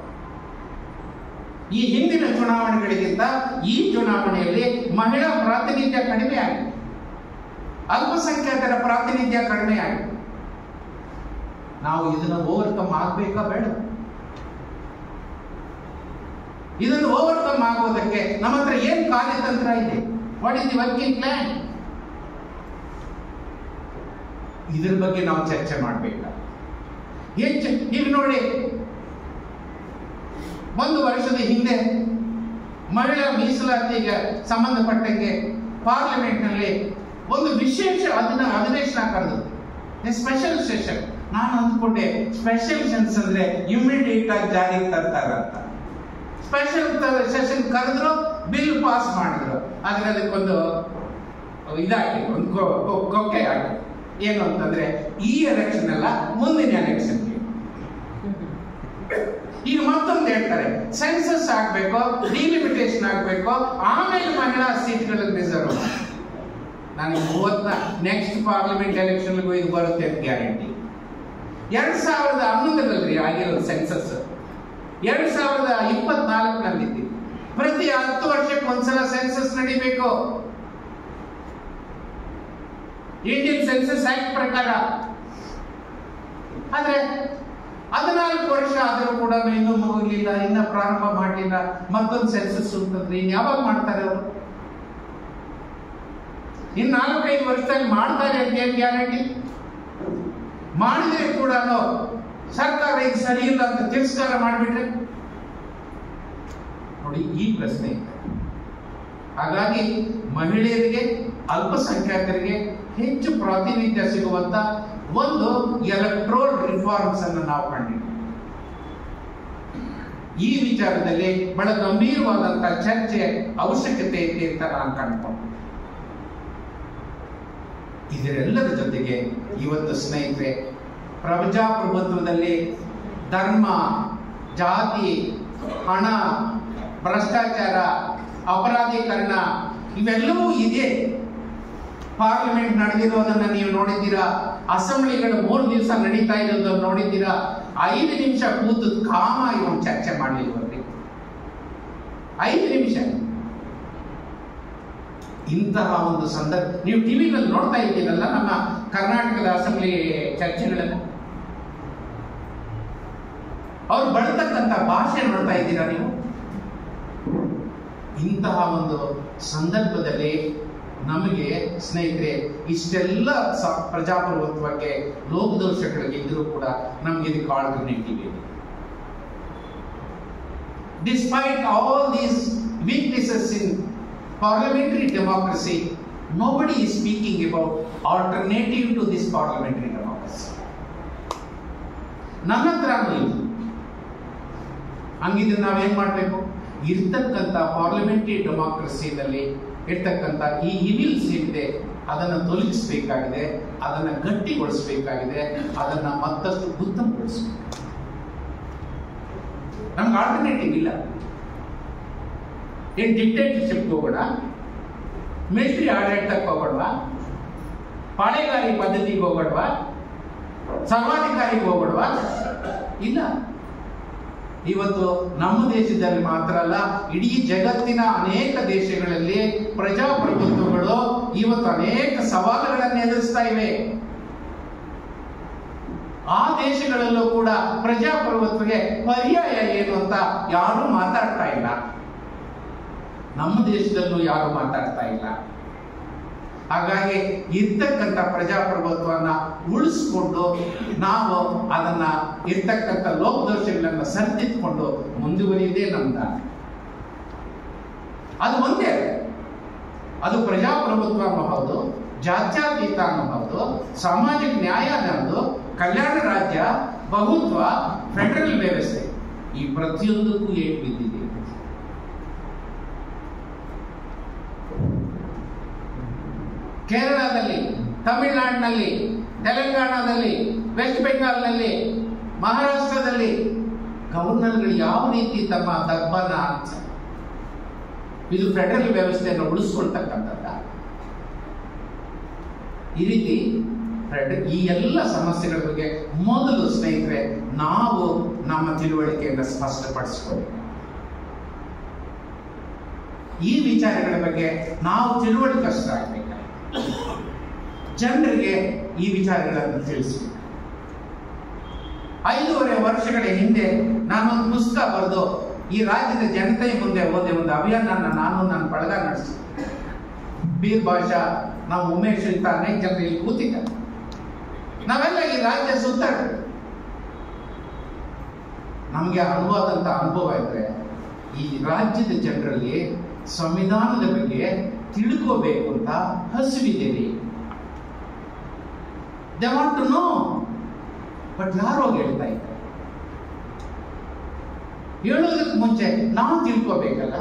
ಈ ಹಿಂದಿನ ಚುನಾವಣೆಗಳಿಗಿಂತ ಈ ಚುನಾವಣೆಯಲ್ಲಿ ಮಹಿಳಾ ಪ್ರಾತಿನಿಧ್ಯ ಕಡಿಮೆ ಆಗಿದೆ, ಅಲ್ಪಸಂಖ್ಯಾತರ ಪ್ರಾತಿನಿಧ್ಯ ಕಡಿಮೆ ಆಗಿದೆ. ನಾವು ಇದನ್ನು ಓವರ್ಕಮ್ ಆಗ್ಬೇಕಾ ಬೇಡ? ಇದನ್ನು ಓವರ್ಕಮ್ ಆಗೋದಕ್ಕೆ ನಮ್ಮ ಹತ್ರ ಏನ್ ಕಾರ್ಯತಂತ್ರ ಇದೆ? What is the working plan? ಇದ್ರ ಬಗ್ಗೆ ನಾವು ಚರ್ಚೆ ಮಾಡಬೇಕು. ಈಗ ನೋಡಿ, 1 ವರ್ಷದ ಹಿಂದೆ ಮಹಿಳಾ ಮೀಸಲಾತಿಗೆ ಸಂಬಂಧಪಟ್ಟಂಗೆ ಪಾರ್ಲಿಮೆಂಟ್ ನಲ್ಲಿ ಒಂದು ವಿಶೇಷ ಅಧಿವೇಶನ ಕರೆದು, ಸ್ಪೆಷಲ್ ಸೆಷನ್. ನಾನು ಅಂದ್ಕೊಂಡೆ ಸ್ಪೆಷಲ್ ಸೆಷನ್ಸ್ ಅಂದ್ರೆ ಇಮಿಡಿಯೇಟ್ ಆಗಿ ಜಾರಿಗೆ ತರ್ತಾರಂತ. ಸ್ಪೆಷಲ್ ಸೆಷನ್ ಕರೆದ್ರು, ಬಿಲ್ ಪಾಸ್ ಮಾಡಿದ್ರು. ಆದ್ರೆ ಅದಕ್ಕೊಂದು ಇದಾಗಿ ಒಂದು ಕೊಕ್ಕೆ ಆಗಿ ಏನು ಅಂತಂದ್ರೆ, ಈ ಎಲೆಕ್ಷನ್ ಅಲ್ಲ, ಮುಂದಿನ ಎಲೆಕ್ಷನ್. ಈಗ ಮತ್ತೊಂದು ಹೇಳ್ತಾರೆ, ಸೆನ್ಸಸ್ ಆಗ್ಬೇಕು, ಡಿಲಿಮಿಟೇಷನ್ ಆಗ್ಬೇಕು, ಆಮೇಲೆ ಮಹಿಳಾ ಸೀಟ್ಗಳಲ್ಲಿ ರಿಸರ್ವ್. ನನಗೆ 30 ನೆಕ್ಸ್ಟ್ ಪಾರ್ಲಿಮೆಂಟ್ ಎಲೆಕ್ಷನ್ಗೂ ಇದು ಬರುತ್ತೆ ಅಂತ ಗ್ಯಾರಂಟಿ. 2011ರಲ್ಲಿ ಆಗಿರೋದು ಸೆನ್ಸಸ್, 2024ನಲ್ಲಿ ಪ್ರತಿ 10 ವರ್ಷಕ್ಕೆ ಒಂದ್ಸಲ ಸೆನ್ಸಸ್ ನಡಿಬೇಕು. ಇಂಡಿಯನ್ ಸೆನ್ಸಸ್ ಆಕ್ಟ್ ಪ್ರಕಾರ. ಆದ್ರೆ 14 ವರ್ಷ ಆದರೂ ಕೂಡ ಇನ್ನೂ ಮುಗಿಲಿಲ್ಲ, ಇನ್ನ ಪ್ರಾರಂಭ ಮಾಡಲಿಲ್ಲ. ಮತ್ತೊಂದು ಸೆನ್ಸಸ್ ಅಂತಂದ್ರೆ ಇನ್ ಯಾವಾಗ ಮಾಡ್ತಾರೆ ಅವರು? ಇನ್ನು 4-5 ವರ್ಷದಲ್ಲಿ ಮಾಡ್ತಾರೆ ಅಂತ ಏನ್ ಗ್ಯಾರಂಟಿ? ಮಾಡಿದ್ರೆ ಕೂಡ ಸರ್ಕಾರ ಇದು ಸರಿ ಇಲ್ಲ ಅಂತ ತಿರಸ್ಕಾರ ಮಾಡಿಬಿಟ್ರೆ ನೋಡಿ, ಈ ಪ್ರಶ್ನೆ ಇದೆ. ಹಾಗಾಗಿ ಮಹಿಳೆಯರಿಗೆ, ಅಲ್ಪಸಂಖ್ಯಾತರಿಗೆ ಹೆಚ್ಚು ಪ್ರಾತಿನಿಧ್ಯ ಸಿಗುವಂತ ಒಂದು ಎಲೆಕ್ಟ್ರೋಲ್ ರಿಫಾರ್ಮ್ಸ್ ಅನ್ನು ನಾವು ಕಂಡಿದ್ದೀವಿ. ಈ ವಿಚಾರದಲ್ಲಿ ಬಹಳ ಗಂಭೀರವಾದಂತಹ ಚರ್ಚೆ ಅವಶ್ಯಕತೆ ಇದೆ ಅಂತ ನಾನು ಕಂಡುಕೊಂಡೆ. ಇದರೆಲ್ಲರ ಜೊತೆಗೆ ಇವತ್ತು ಸ್ನೇಹಿತರೆ, ಪ್ರಜಾಪ್ರಭುತ್ವದಲ್ಲಿ ಧರ್ಮ, ಜಾತಿ, ಹಣ, ಭ್ರಷ್ಟಾಚಾರ, ಅಪರಾಧೀಕರಣ ಇವೆಲ್ಲವೂ ಇದೆ. ಪಾರ್ಲಿಮೆಂಟ್ ನಡೆದಿರೋದನ್ನ ನೀವು ನೋಡಿದ್ದೀರಾ. ಅಸೆಂಬ್ಲಿಗಳು 3 ದಿವಸ ನಡೀತಾ ಇರೋದನ್ನು ನೋಡಿದ್ದೀರಾ. 5 ನಿಮಿಷ ಕೂತು ಕಾಮಾಗಿ ಒಂದು ಚರ್ಚೆ ಮಾಡಲಿಲ್ವಲ್ರಿ? 5 ನಿಮಿಷ. ಇಂತಹ ಒಂದು ಸಂದರ್ಭ ನೀವು ಟಿವಿನಲ್ಲಿ ನೋಡ್ತಾ ಇದ್ದೀರಲ್ಲ, ನಮ್ಮ ಕರ್ನಾಟಕದ ಅಸೆಂಬ್ಲಿ ಚರ್ಚೆಗಳನ್ನು, ಅವ್ರು ಬಳತಕ್ಕಂಥ ಭಾಷೆ ನೋಡ್ತಾ ಇದ್ದೀರಾ ನೀವು? ಇಂತಹ ಒಂದು ಸಂದರ್ಭದಲ್ಲಿ ನಮಗೆ ಸ್ನೇಹಿತರೆ ಇಷ್ಟೆಲ್ಲ ಪ್ರಜಾಪ್ರಭುತ್ವಕ್ಕೆ ಲೋಪದೋಷಗಳಿಗೆ ಇದ್ರೂ ಕೂಡ ನಮ್ಗೆ ಇದಕ್ಕೆ ಆಲ್ಟರ್ನೇಟಿವ್ ಇದೆ. Despite all these weaknesses in parliamentary democracy, nobody is speaking about alternative to this parliamentary democracy. ನನ್ನ ಹತ್ರ ಹಂಗಿದ್ರೆ ನಾವೇನ್ ಮಾಡಬೇಕು? ಇರ್ತಕ್ಕಂಥ ಪಾರ್ಲಿಮೆಂಟರಿ ಡೆಮಾಕ್ರಸಿನಲ್ಲಿ ಇರ್ತಕ್ಕಂಥ ಈ ಇವಿಲ್ಸ್ ಏನಿದೆ ಅದನ್ನು ತೊಲಗಿಸಬೇಕಾಗಿದೆ, ಅದನ್ನು ಗಟ್ಟಿಗೊಳಿಸಬೇಕಾಗಿದೆ, ಅದನ್ನ ಮತ್ತಷ್ಟು ಉತ್ತಮಗೊಳಿಸಬೇಕು. ನಮ್ಗೆ ಆಲ್ಟರ್ನೇಟಿವ್ ಇಲ್ಲ. ಏನ್ ಡಿಕ್ಟೇಟರ್ಶಿಪ್ ಹೋಗೋಣ, ಮಿಲಿಟರಿ ಆಡಳಿತಕ್ಕೆ ಹೋಗೋಣವಾ, ಪಾಳೆಗಾರಿ ಪದ್ಧತಿಗೆ ಹೋಗೋಣವಾ, ಸರ್ವಾಧಿಕಾರಿಗೆ ಹೋಗೋಣವಾ? ಇಲ್ಲ. ಇವತ್ತು ನಮ್ಮ ದೇಶದಲ್ಲಿ ಮಾತ್ರ ಅಲ್ಲ, ಇಡೀ ಜಗತ್ತಿನ ಅನೇಕ ದೇಶಗಳಲ್ಲಿ ಪ್ರಜಾಪ್ರಭುತ್ವಗಳು ಇವತ್ತು ಅನೇಕ ಸವಾಲುಗಳನ್ನು ಎದುರಿಸ್ತಾ ಇವೆ. ಆ ದೇಶಗಳಲ್ಲೂ ಕೂಡ ಪ್ರಜಾಪ್ರಭುತ್ವಕ್ಕೆ ಪರ್ಯಾಯ ಏನು ಅಂತ ಯಾರೂ ಮಾತಾಡ್ತಾ ಇಲ್ಲ. ನಮ್ಮ ದೇಶದಲ್ಲೂ ಯಾರು ಮಾತಾಡ್ತಾ ಇಲ್ಲ. ಹಾಗಾಗಿ ಇರ್ತಕ್ಕಂಥ ಪ್ರಜಾಪ್ರಭುತ್ವನ ಉಳಿಸ್ಕೊಂಡು ನಾವು ಅದನ್ನ ಇರ್ತಕ್ಕಂಥ ಲೋಪದೋಷಗಳನ್ನ ಸರಿದಿಟ್ಕೊಂಡು ಮುಂದುವರಿಯುವುದೇ ನಮ್ದ. ಅದು ಒಂದೇ, ಅದು ಪ್ರಜಾಪ್ರಭುತ್ವ ಅನ್ನಬಹುದು, ಜಾತ್ಯತೀತ ಅನ್ನಬಹುದು, ಸಾಮಾಜಿಕ ನ್ಯಾಯ ಅನ್ನೋದು, ಕಲ್ಯಾಣ ರಾಜ್ಯ, ಬಹುತ್ವ, ಫೆಡರಲ್ ವ್ಯವಸ್ಥೆ, ಈ ಪ್ರತಿಯೊಂದಕ್ಕೂ ಏಟು ಬಿದ್ದಿದೆ. ಕೇರಳದಲ್ಲಿ, ತಮಿಳುನಾಡಿನಲ್ಲಿ, ತೆಲಂಗಾಣದಲ್ಲಿ, ವೆಸ್ಟ್ ಬೆಂಗಾಲ್ನಲ್ಲಿ, ಮಹಾರಾಷ್ಟ್ರದಲ್ಲಿ ಗವರ್ನರ್ಗಳು ಯಾವ ರೀತಿ ತಮ್ಮ ದರ್ಬಾರ್ನ ಇದು ಫೆಡರಲ್ ವ್ಯವಸ್ಥೆಯನ್ನು ಉಳಿಸ್ಕೊಳ್ತಕ್ಕಂಥದ್ದ. ಈ ರೀತಿ ಈ ಎಲ್ಲ ಸಮಸ್ಯೆಗಳ ಬಗ್ಗೆ ಮೊದಲು ಸ್ನೇಹಿತರೆ ನಾವು ನಮ್ಮ ತಿಳುವಳಿಕೆಯನ್ನು ಸ್ಪಷ್ಟಪಡಿಸಿಕೊಳ್ಳಬೇಕು. ಈ ವಿಚಾರಗಳ ಬಗ್ಗೆ ನಾವು ತಿಳುವಳಿಕಷ್ಟಾಗಬೇಕು, ಜನರಿಗೆ ಈ ವಿಚಾರಗಳನ್ನು ತಿಳಿಸಬೇಕು. 5.5 ವರ್ಷಗಳ ಹಿಂದೆ ನಾನೊಂದು ಪುಸ್ತಕ ಬರೆದು ಈ ರಾಜ್ಯದ ಜನತೆಯ ಮುಂದೆ ಹೋದೆ, ಒಂದು ಅಭಿಯಾನ ನಾನು ನನ್ನ ಬಳಗ ನಡೆಸಿ, ಬೀರ್ ಭಾಷಾ, ನಾವು ಉಮೇಶ್ ಇಂತ ಅನೇಕ ಜನರು ಇಲ್ಲಿ ಕೂತಿದ್ದಾರೆ. ನಾವೆಲ್ಲ ಈ ರಾಜ್ಯ ಸುತ್ತಾಡ್ತೀವಿ. ನಮಗೆ ಅನುವಾದಂತ ಅನುಭವ ಇದ್ರೆ ಈ ರಾಜ್ಯದ ಜನರಲ್ಲಿ ಸಂವಿಧಾನದ ಬಗ್ಗೆ ತಿಳ್ಕೋಬೇಕು ಅಂತ ಹಸಿವಿದ್ದೀರಿ. They want to know, but ಯಾರೋ ಹೇಳ್ತಾ ಇದ್ದಾರೆ. ಹೇಳೋದಕ್ಕೆ ಮುಂಚೆ ನಾವು ತಿಳ್ಕೋಬೇಕಲ್ಲ.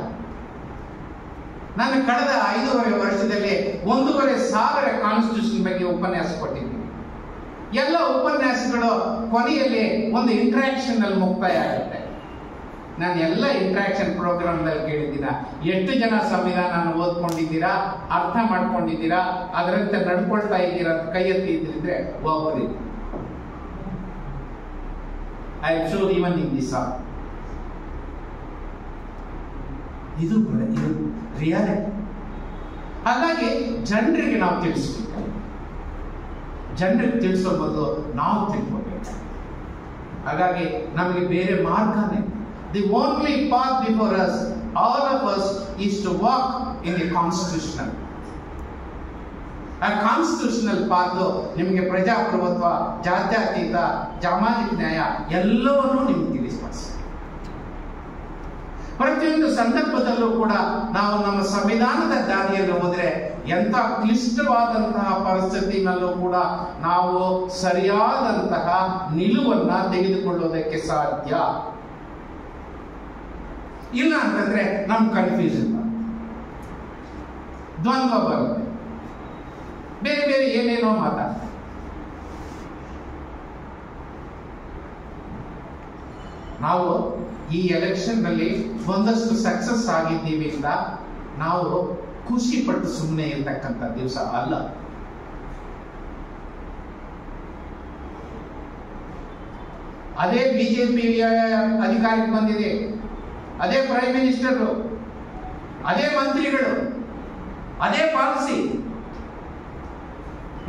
ನಾನು ಕಳೆದ 5.5 ವರ್ಷದಲ್ಲಿ 1,500 ಕಾನ್ಸ್ಟಿಟ್ಯೂಷನ್ ಬಗ್ಗೆ ಉಪನ್ಯಾಸ ಕೊಟ್ಟಿದ್ದೀನಿ. ಎಲ್ಲ ಉಪನ್ಯಾಸಗಳು ಕೊನೆಯಲ್ಲಿ ಒಂದು ಇಂಟ್ರಾಕ್ಷನ್ ಅಲ್ಲಿ ಮುಕ್ತಾಯ ಆಗುತ್ತೆ. ನಾನು ಎಲ್ಲ ಇಂಟ್ರಾಕ್ಷನ್ ಪ್ರೋಗ್ರಾಮ್ನಲ್ಲಿ ಕೇಳಿದ್ದೀನ, ಎಷ್ಟು ಜನ ಸಂವಿಧಾನ ಓದ್ಕೊಂಡಿದ್ದೀರಾ, ಅರ್ಥ ಮಾಡ್ಕೊಂಡಿದ್ದೀರಾ, ಅದರಂತೆ ನಡ್ಕೊಳ್ತಾ ಇದ್ದೀರಾ ಅಂತ ಕೈ ಎತ್ತಿ ಇದ್ರಿದ್ರೆ ಒಬ್ಬರಿ. I am sure even in this ಇದು ರಿಯಾಲಿಟಿ. ಹಾಗಾಗಿ ಜನರಿಗೆ ನಾವು ತಿಳಿಸ್ಬೇಕು. ಜನರಿಗೆ ತಿಳಿಸೋ ಬದಲು ನಾವು ತಿಳ್ಕೋಬೇಕು. ಹಾಗಾಗಿ ನಮಗೆ ಬೇರೆ ಮಾರ್ಗನೇ. The only path before us, all of us, is to walk in the constitutional. ಆ ಕಾನ್ಸ್ಟಿಟ್ಯೂಷನಲ್ ಪಾತ್ ನಿಮಗೆ ಪ್ರಜಾಪ್ರಭುತ್ವ, ಜಾತ್ಯತೀತ, ಸಾಮಾಜಿಕ ನ್ಯಾಯ ಎಲ್ಲವನ್ನೂ ನಿಮ್ಗೆ ತಿಳಿಸ್ಪಾಡಿಸಿ. ಪ್ರತಿಯೊಂದು ಸಂದರ್ಭದಲ್ಲೂ ಕೂಡ ನಾವು ನಮ್ಮ ಸಂವಿಧಾನದ ದಾರಿಯಲ್ಲಿ ಹೋದ್ರೆ ಎಂಥ ಕ್ಲಿಷ್ಟವಾದಂತಹ ಪರಿಸ್ಥಿತಿನಲ್ಲೂ ಕೂಡ ನಾವು ಸರಿಯಾದಂತಹ ನಿಲುವನ್ನ ತೆಗೆದುಕೊಳ್ಳೋದಕ್ಕೆ ಸಾಧ್ಯ. ಇಲ್ಲ ಅಂತಂದ್ರೆ ನಮ್ ಕನ್ಫ್ಯೂಷನ್, ದ್ವಂದ್ವ ಬರುತ್ತೆ, ಬೇರೆ ಬೇರೆ ಏನೇನೋ ಮಾತಾಡ್ತಾರೆ. ನಾವು ಈ ಎಲೆಕ್ಷನ್ ನಲ್ಲಿ ಒಂದಷ್ಟು ಸಕ್ಸಸ್ ಆಗಿದ್ದೀವಿ ಅಂತ ನಾವು ಖುಷಿ ಪಟ್ಟು ಸುಮ್ಮನೆ ಇರ್ತಕ್ಕಂಥ ದಿವಸ ಅಲ್ಲ. ಅದೇ ಬಿಜೆಪಿ ಅಧಿಕಾರಕ್ಕೆ ಬಂದಿದೆ, ಅದೇ ಪ್ರೈಮ್ ಮಿನಿಸ್ಟರ್, ಅದೇ ಮಂತ್ರಿಗಳು, ಅದೇ ಪಾಲಿಸಿ.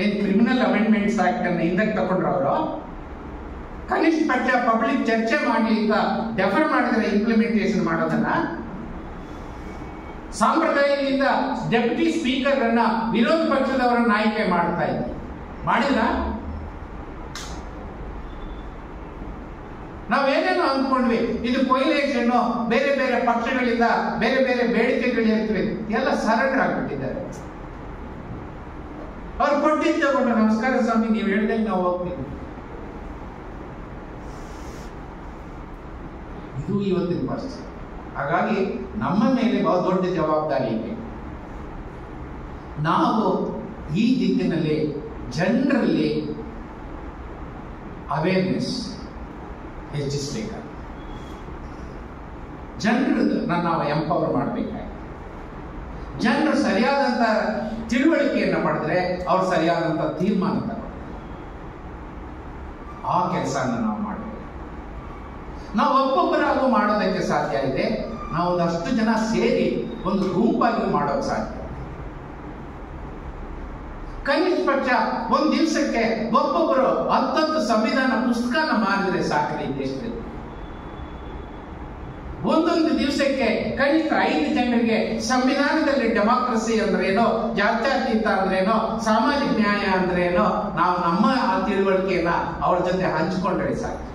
ಏನ್ ಕ್ರಿಮಿನಲ್ ಅಮೆಂಡ್ಮೆಂಟ್ಸ್ ಆಕ್ಟ್ ಅನ್ನು ಹಿಂದಕ್ಕೆ ತಗೊಂಡ್ರವರು ಕನಿಷ್ಠ ಪಕ್ಷ ಪಬ್ಲಿಕ್ ಚರ್ಚೆ ಮಾಡಲಿ ಅಂತ ಡೆಫರ್ ಮಾಡಿದ್ರೆ ಇಂಪ್ಲಿಮೆಂಟೇಷನ್ ಮಾಡೋದನ್ನ, ಸಾಂಪ್ರದಾಯದಿಂದ ಡೆಪ್ಯೂಟಿ ಸ್ಪೀಕರ್ ಅನ್ನ ವಿರೋಧ ಪಕ್ಷದವರನ್ನ ಆಯ್ಕೆ ಮಾಡ್ತಾ ಇದ್ದಾರೆ. ಮಾಡಿಲ್ಲ? ನಾವೇನೇನೋ ಅಂದ್ಕೊಂಡ್ವಿ, ಇದು ಕೊಯ್ಲೇಷನ್, ಬೇರೆ ಬೇರೆ ಪಕ್ಷಗಳಿಂದ ಬೇರೆ ಬೇರೆ ಬೇಡಿಕೆಗಳಿರ್ತವೆ, ಎಲ್ಲ ಸರೆಂಡರ್ ಆಗ್ಬಿಟ್ಟಿದ್ದಾರೆ. ಅವ್ರು ಕೊಟ್ಟಿದ್ದು ತಗೊಂಡು, ನಮಸ್ಕಾರ ಸ್ವಾಮಿ, ನೀವು ಹೇಳ್ದಂಗೆ ನಾವು ಹೋಗ್ತೀವಿ. ಇದು ಇವತ್ತಿನ ಪರಿಸ್ಥಿತಿ. ಹಾಗಾಗಿ ನಮ್ಮ ಮೇಲೆ ಬಹಳ ದೊಡ್ಡ ಜವಾಬ್ದಾರಿ ಇದೆ. ನಾವು ಈ ದಿಕ್ಕಿನಲ್ಲಿ ಜನರಲ್ಲಿ ಅವೇರ್ನೆಸ್ ಹೆಚ್ಚಿಸಬೇಕಾಗ, ಜನರನ್ನ ನಾವು ಎಂಪವರ್ ಮಾಡಬೇಕಾಗಿ, ಜನರು ಸರಿಯಾದಂತ ತಿಳುವಳಿಕೆಯನ್ನು ಪಡೆದ್ರೆ ಅವ್ರು ಸರಿಯಾದಂತ ತೀರ್ಮಾನ ತಗೊಳ್ತಾರೆ. ಆ ಕೆಲಸನ ನಾವು ಮಾಡಬೇಕು. ನಾವು ಒಬ್ಬೊಬ್ಬರಾಗೂ ಮಾಡೋದಕ್ಕೆ ಸಾಧ್ಯ ಇದೆ. ನಾವು ಒಂದಷ್ಟು ಜನ ಸೇರಿ ಒಂದು ಗುಂಪಾಗಿ ಮಾಡೋಕೆ ಸಾಧ್ಯ. ಕನಿಷ್ಠ ಪಕ್ಷ ಒಂದು ದಿವಸಕ್ಕೆ ಒಬ್ಬೊಬ್ಬರು 10 ಸಂವಿಧಾನ ಪುಸ್ತಕನ ಮಾರಿದ್ರೆ ಸಾಕ್ರಿ ದೇಶದಲ್ಲಿ. ಒಂದೊಂದು ದಿವಸಕ್ಕೆ ಕನಿಷ್ಠ 5 ಜನರಿಗೆ ಸಂವಿಧಾನದಲ್ಲಿ ಡೆಮಾಕ್ರಸಿ ಅಂದ್ರೇನೋ, ಜಾತ್ಯತೀತ ಅಂದ್ರೇನೋ, ಸಾಮಾಜಿಕ ನ್ಯಾಯ ಅಂದ್ರೇನೋ ನಾವು ನಮ್ಮ ಆ ತಿಳುವಳಿಕೆಯನ್ನ ಅವ್ರ ಜೊತೆ ಹಂಚಿಕೊಂಡ್ರೆ ಸಾಕು.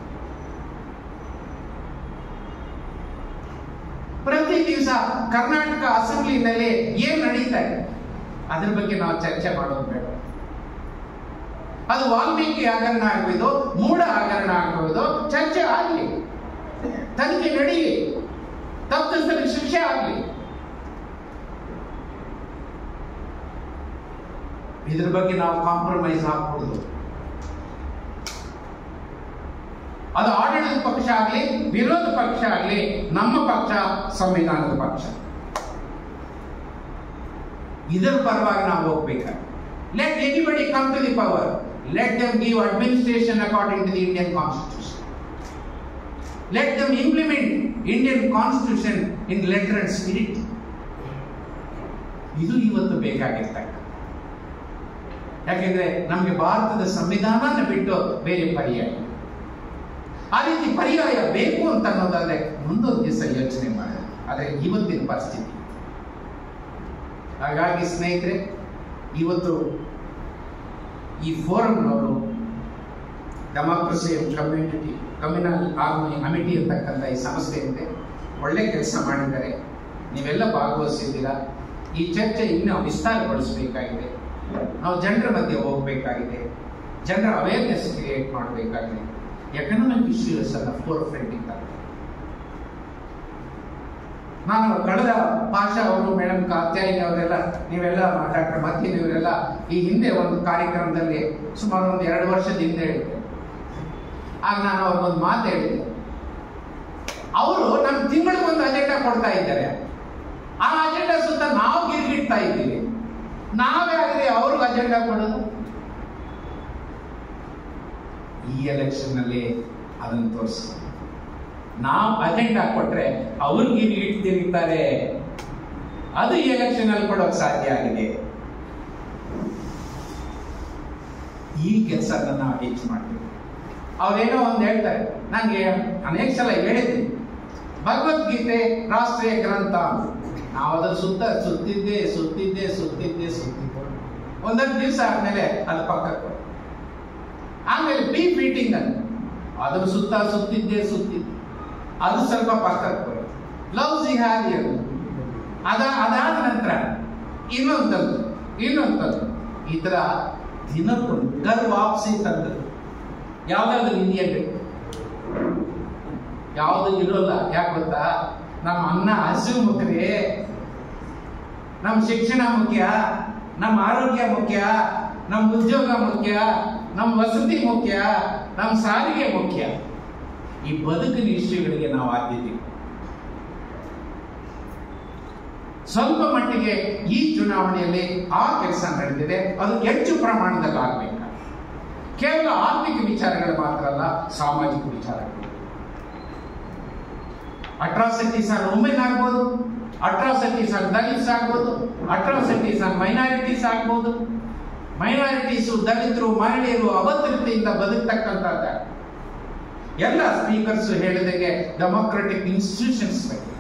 ಪ್ರತಿ ದಿವಸ ಕರ್ನಾಟಕ ಅಸೆಂಬ್ಲಿನಲ್ಲಿ ಏನ್ ನಡೀತಾ ಇದೆ ಅದ್ರ ಬಗ್ಗೆ ನಾವು ಚರ್ಚೆ ಮಾಡೋದು ಬೇಡ. ಅದು ವಾಲ್ಮೀಕಿ ಹಗರಣ ಆಗ್ಬೋದು, ಮೂಢ ಹಗರಣ ಆಗ್ಬೋದು, ಚರ್ಚೆ ಆಗಲಿ, ತನಿಖೆ ನಡೀಲಿ, ತಪ್ಪಿತಸ್ಥರಿಗೆ ಶಿಕ್ಷೆ ಆಗಲಿ. ಇದ್ರ ಬಗ್ಗೆ ನಾವು ಕಾಂಪ್ರಮೈಸ್ ಹಾಕಬಹುದು. ಅದು ಆಡಳಿತ ಪಕ್ಷ ಆಗಲಿ, ವಿರೋಧ ಪಕ್ಷ ಆಗಲಿ, ನಮ್ಮ ಪಕ್ಷ ಸಂವಿಧಾನದ ಪಕ್ಷ. ಇದರ ಪರವಾಗಿ ನಾವು ಹೋಗ್ಬೇಕಾಗಿ. Let anybody come to the power, let them give administration according to the Indian constitution. Let them implement Indian constitution in letter and spirit. ಇದು ಇವತ್ತು ಬೇಕಾಗಿರ್ತಕ್ಕ. ಯಾಕೆಂದ್ರೆ ನಮಗೆ ಭಾರತದ ಸಂವಿಧಾನ ಬಿಟ್ಟು ಬೇರೆ ಪರ್ಯಾಯ. ಆ ರೀತಿ ಪರ್ಯಾಯ ಬೇಕು ಅಂತ ಅನ್ನೋದಾದ್ರೆ ಮುಂದೊಂದು ದಿವಸ ಯೋಚನೆ ಮಾಡಿ. ಆದರೆ ಇವತ್ತಿನ ಪರಿಸ್ಥಿತಿ. ಹಾಗಾಗಿ ಸ್ನೇಹಿತರೆ, ಇವತ್ತು ಈ ಫೋರಂನವರು democracy community communal army amity ಅಂತಕ್ಕಂಥ ಈ ಸಂಸ್ಥೆ ಇದೆ, ಒಳ್ಳೆ ಕೆಲಸ ಮಾಡಿದ್ದಾರೆ. ನೀವೆಲ್ಲ ಭಾಗವಹಿಸಿದ್ದೀರಾ. ಈ ಚರ್ಚೆ ಇನ್ನೂ ವಿಸ್ತಾರಗೊಳಿಸಬೇಕಾಗಿದೆ. ನಾವು ಜನರ ಮಧ್ಯೆ ಹೋಗಬೇಕಾಗಿದೆ. ಜನರ ಅವೇರ್ನೆಸ್ ಕ್ರಿಯೇಟ್ ಮಾಡಬೇಕಾಗಿದೆ. ಎಕನಾಮಿಕ್ ಇಶ್ಯೂಸ್ ಅನ್ನ ಫೋರ್ ಫ್ರಂಟ್ ಇದ್ದಾರೆ. ನಾನು ಕಳೆದ ಪಾಷಾ ಅವರು, ಮೇಡಮ್ ಕಾತ್ಯಾಯಿನಿ ಅವರೆಲ್ಲ, ನೀವೆಲ್ಲ ಡಾಕ್ಟರ್ ಮತೀನ್ ಇವರೆಲ್ಲ ಈ ಹಿಂದೆ ಒಂದು ಕಾರ್ಯಕ್ರಮದಲ್ಲಿ ಸುಮಾರು ಒಂದು 2 ವರ್ಷದ ಹಿಂದೆ ಹೇಳಿದ್ದೆ. ಆಗ ನಾನು ಅವ್ರಿಗೊಂದು ಮಾತು ಹೇಳಿದ್ದೆ. ಅವರು ನಮ್ಮ ತಿಂಗಳಿಗೊಂದು ಅಜೆಂಡಾ ಕೊಡ್ತಾ ಇದ್ದಾರೆ. ಆ ಅಜೆಂಡಾ ಸುತ್ತ ನಾವು ಗಿರ್ಗಿಡ್ತಾ ಇದ್ದೀವಿ. ನಾವೇ ಆಗಲಿ ಅವ್ರಿಗೆ ಅಜೆಂಡಾ ಕೊಡೋದು. ಈ ಎಲೆಕ್ಷನ್ ನಲ್ಲಿ ಅದನ್ನು ತೋರಿಸ್ತಾರೆ. ನಾವು ಅಜೆಂಡಾ ಕೊಟ್ರೆ ಅವ್ರಿಗೆ ಇಡ್ತಿರ್ತಾರೆ. ಅದು ಈ ಎಲೆಕ್ಷನ್ ಅಲ್ಲಿ ಕೊಡೋಕೆ ಸಾಧ್ಯ ಆಗಿದೆ. ಈ ಕೆಲಸ ನಾವು ಹೆಚ್ಚು ಮಾಡ್ತೀವಿ. ಅವ್ರೇನೋ ಒಂದು ಹೇಳ್ತಾರೆ. ನಂಗೆ ಅನೇಕ ಸಲ ಹೇಳಿದ್ದೀನಿ, ಭಗವದ್ಗೀತೆ ರಾಷ್ಟ್ರೀಯ ಗ್ರಂಥ. ನಾವು ಅದರ ಸುತ್ತಿದ್ದೆ ಒಂದೆರಡು ದಿವಸ ಆದ್ಮೇಲೆ ಅದು ಪಕ್ಕಕ್ಕೆ. ಆಮೇಲೆ ಬಿ ಮೀಟಿಂಗ್ ಅಂತ ಅದ್ರ ಸುತ್ತಿದ್ದೆ ಅದು ಸ್ವಲ್ಪ ಪಕ್ಕಕ್ಕೆ ಬರುತ್ತೆ. ಲವ್ ಜಿಹಾದಿ ಅದಾದ ನಂತರ ಇನ್ನೊಂದದ್ದು ಈ ತರ ದಿನಕ್ಕೊಂದು ಗರ್ ವಾಪಸಿ ತಂದದ್ದು. ಯಾವ್ದಾದ್ರು ಇಂಡಿಯನ್ ಯಾವ್ದು ಇರೋಲ್ಲ. ಯಾಕೆ ಗೊತ್ತಾ? ನಮ್ಮ ಅನ್ನ ಹಸಿವು ಮುಖ್ಯ, ನಮ್ಮ ಶಿಕ್ಷಣ ಮುಖ್ಯ, ನಮ್ಮ ಆರೋಗ್ಯ ಮುಖ್ಯ, ನಮ್ಮ ಉದ್ಯೋಗ ಮುಖ್ಯ, ನಮ್ಮ ವಸತಿ ಮುಖ್ಯ, ನಮ್ಮ ಸಾರಿಗೆ ಮುಖ್ಯ. ಈ ಬದುಕಿನ ವಿಷಯಗಳಿಗೆ ನಾವು ಆದ್ಯತೆ. ಸ್ವಲ್ಪ ಮಟ್ಟಿಗೆ ಈ ಚುನಾವಣೆಯಲ್ಲಿ ಆ ಕೆಲಸ ನಡೆದಿದೆ. ಅದು ಹೆಚ್ಚು ಪ್ರಮಾಣದಲ್ಲಿ ಆಗಬೇಕು. ಕೇವಲ ಆರ್ಥಿಕ ವಿಚಾರಗಳು ಮಾತ್ರ ಅಲ್ಲ, ಸಾಮಾಜಿಕ ವಿಚಾರಗಳು. ಅಟ್ರಾಸಿಟೀಸ್ ಆನ್ ವುಮೆನ್ ಆಗ್ಬೋದು, ಅಟ್ರಾಸಿಟೀಸ್ ಆನ್ ದಲಿತ್ಸ್ ಆಗ್ಬೋದು, ಅಟ್ರಾಸಿಟೀಸ್ ಆನ್ ಮೈನಾರಿಟೀಸ್ ಆಗ್ಬೋದು. ಮೈನಾರಿಟೀಸು, ದಲಿತರು, ಮಹಿಳೆಯರು ಅಭದ್ರತೆಯಿಂದ ಬದುಕ್ತಕ್ಕಂಥದ್ದ ಎಲ್ಲ ಸ್ಪೀಕರ್ಸ್ ಹೇಳಿದಾಗೆ ಡೆಮಾಕ್ರೆಟಿಕ್ ಇನ್ಸ್ಟಿಟ್ಯೂಷನ್ಸ್ ಬಗ್ಗೆ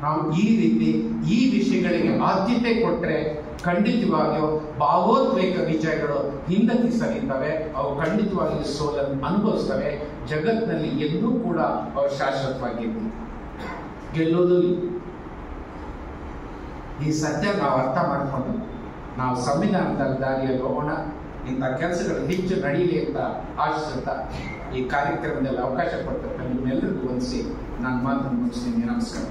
ನಾವು ಈ ರೀತಿ ಈ ವಿಷಯಗಳಿಗೆ ಆದ್ಯತೆ ಕೊಟ್ಟರೆ ಖಂಡಿತವಾಗಿಯೂ ಭಾವೋದ್ವೇಗ ವಿಜಯಗಳು ಹಿಂದಕ್ಕೆ ಸರಿಯುತ್ತವೆ. ಅವು ಖಂಡಿತವಾಗಿಯೂ ಸೋಲನ್ನು ಅನುಭವಿಸ್ತವೆ. ಜಗತ್ತಿನಲ್ಲಿ ಎಂದೂ ಕೂಡ ಅವು ಶಾಶ್ವತವಾಗಿ ಗೆಲ್ಲೋದು. ಈ ಸತ್ಯ ನಾವು ಅರ್ಥ ಮಾಡಿಕೊಂಡು ನಾವು ಸಂವಿಧಾನದ ದಾರಿಯಲ್ಲಿ ಹೋಗೋಣ. ಇಂಥ ಕೆಲಸಗಳು ಹೆಚ್ಚು ನಡೀಲಿ ಅಂತ ಆಶಿಸುತ್ತಾ ಈ ಕಾರ್ಯಕ್ರಮದಲ್ಲಿ ಅವಕಾಶ ಕೊಟ್ಟಂತ ನಿಮ್ಮೆಲ್ಲರಿಗೂ ವಂದಿಸಿ ನಾನು ಮಾತನ್ನು ಮುಗಿಸ್ತೀನಿ. ನಮಸ್ಕಾರ.